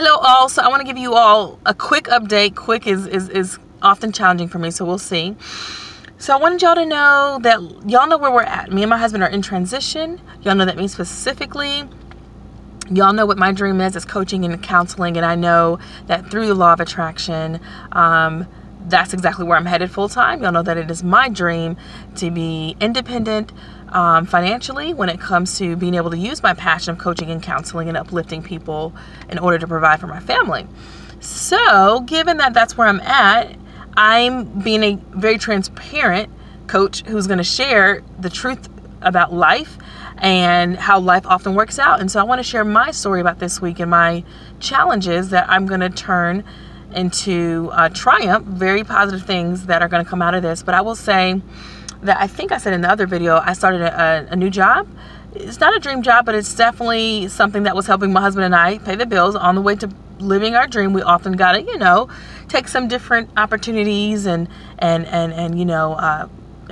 Hello all. So I want to give you all a quick update. Quick is often challenging for me, so we'll see. So I wanted y'all to know that y'all know where we're at. Me and my husband are in transition. Y'all know that me specifically. Y'all know what my dream is coaching and counseling, and I know that through the law of attraction, that's exactly where I'm headed full time. Y'all know that it is my dream to be independent financially when it comes to being able to use my passion of coaching and counseling and uplifting people in order to provide for my family. So given that that's where I'm at, I'm being a very transparent coach who's going to share the truth about life and how life often works out. And so I want to share my story about this week and my challenges that I'm going to turn into triumph, very positive things that are going to come out of this. But I will say that I think I said in the other video, I started a new job. It's not a dream job, but it's definitely something that was helping my husband and I pay the bills on the way to living our dream. We often got to, take some different opportunities and in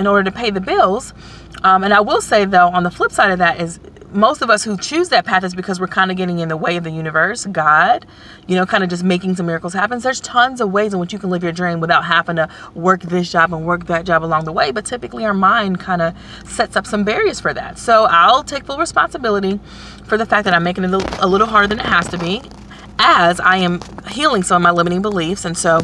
order to pay the bills. And I will say though, on the flip side of that is most of us who choose that path is because we're kind of getting in the way of the universe, God, kind of just making some miracles happen. There's tons of ways in which you can live your dream without having to work this job and work that job along the way. But typically our mind kind of sets up some barriers for that. So I'll take full responsibility for the fact that I'm making it a little harder than it has to be, as I am healing some of my limiting beliefs. And so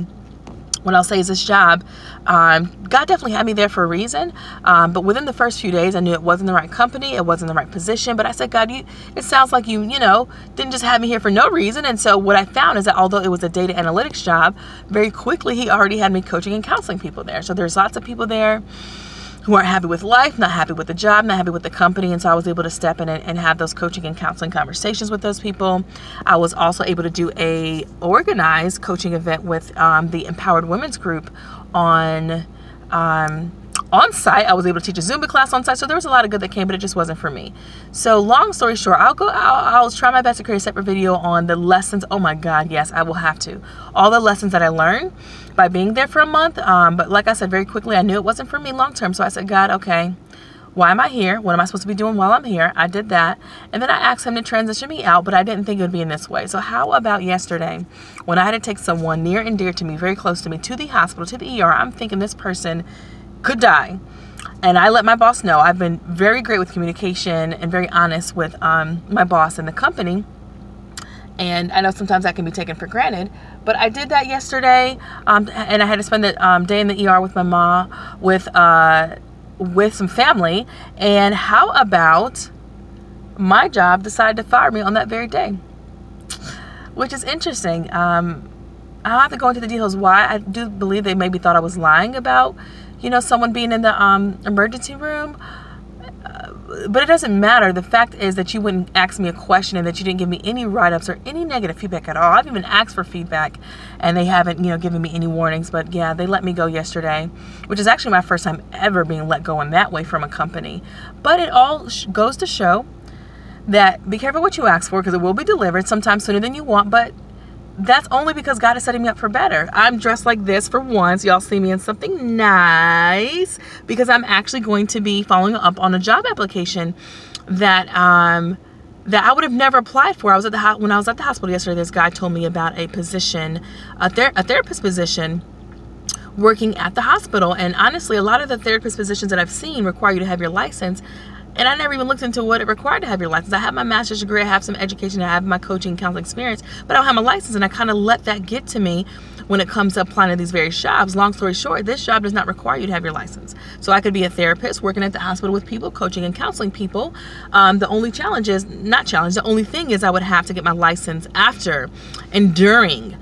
what I'll say is this job, God definitely had me there for a reason. But within the first few days, I knew it wasn't the right company. It wasn't the right position. But I said, God, it sounds like you didn't just have me here for no reason. And so what I found is that although it was a data analytics job, very quickly, he already had me coaching and counseling people there. So there's lots of people there who aren't happy with life, not happy with the job, not happy with the company. And so I was able to step in and have those coaching and counseling conversations with those people. I was also able to do a organized coaching event with the Empowered Women's Group on site. I was able to teach a Zumba class on site. So there was a lot of good that came, but it just wasn't for me. So long story short, I'll try my best to create a separate video on the lessons. Oh my God, yes, I will have to. All the lessons that I learned by being there for a month. But like I said, very quickly, I knew it wasn't for me long term. So I said, God, okay, why am I here? What am I supposed to be doing while I'm here? I did that. And then I asked him to transition me out, but I didn't think it would be in this way. So how about yesterday when I had to take someone near and dear to me, very close to me, to the hospital, to the ER? I'm thinking this person could die. And I let my boss know. I've been very great with communication and very honest with my boss and the company. And I know sometimes that can be taken for granted, but I did that yesterday. And I had to spend the day in the ER with my mom, with some family. And how about my job decided to fire me on that very day, which is interesting. I'll have to go into the details why. I do believe they maybe thought I was lying about someone being in the emergency room. But it doesn't matter. The fact is that you wouldn't ask me a question and that you didn't give me any write-ups or any negative feedback at all. I've even asked for feedback and they haven't, given me any warnings. But yeah, they let me go yesterday, which is actually my first time ever being let go in that way from a company. But it all goes to show that be careful what you ask for, because it will be delivered sometimes sooner than you want. But that's only because God is setting me up for better. I'm dressed like this for once. Y'all see me in something nice because I'm actually going to be following up on a job application that that I would have never applied for. When I was at the hospital yesterday, this guy told me about a position, a therapist position working at the hospital. And honestly, a lot of the therapist positions that I've seen require you to have your license. And I never even looked into what it required to have your license. I have my master's degree, I have some education, I have my coaching and counseling experience, but I don't have my license, and I kind of let that get to me when it comes to applying to these various jobs. Long story short, this job does not require you to have your license. So I could be a therapist working at the hospital with people, coaching and counseling people. The only challenge is, the only thing is I would have to get my license after and during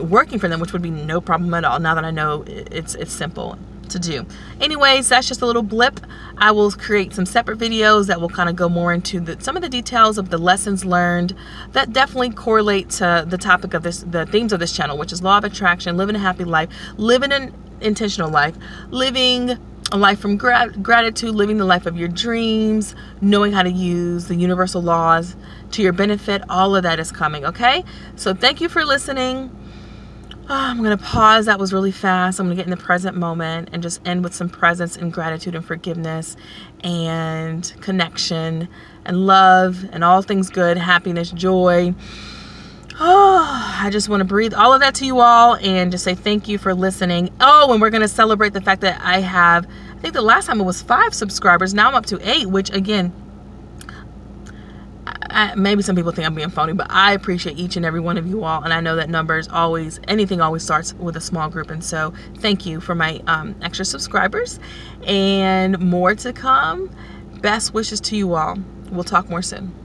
working for them, which would be no problem at all. Now that I know it's simple to do. Anyways, that's just a little blip. I will create some separate videos that will kind of go more into some of the details of the lessons learned that definitely correlate to the topic of the themes of this channel, which is law of attraction, living a happy life, living an intentional life, living a life from gratitude, living the life of your dreams, knowing how to use the universal laws to your benefit. All of that is coming, okay? So thank you for listening. I'm going to pause. That was really fast. I'm going to get in the present moment and just end with some presence and gratitude and forgiveness and connection and love and all things good, happiness, joy. Oh, I just want to breathe all of that to you all and just say thank you for listening. Oh, and we're going to celebrate the fact that I think the last time it was 5 subscribers. Now I'm up to 8, which again, maybe some people think I'm being phony, but I appreciate each and every one of you all. And I know that anything always starts with a small group. And so thank you for my extra subscribers, and more to come. Best wishes to you all. We'll talk more soon.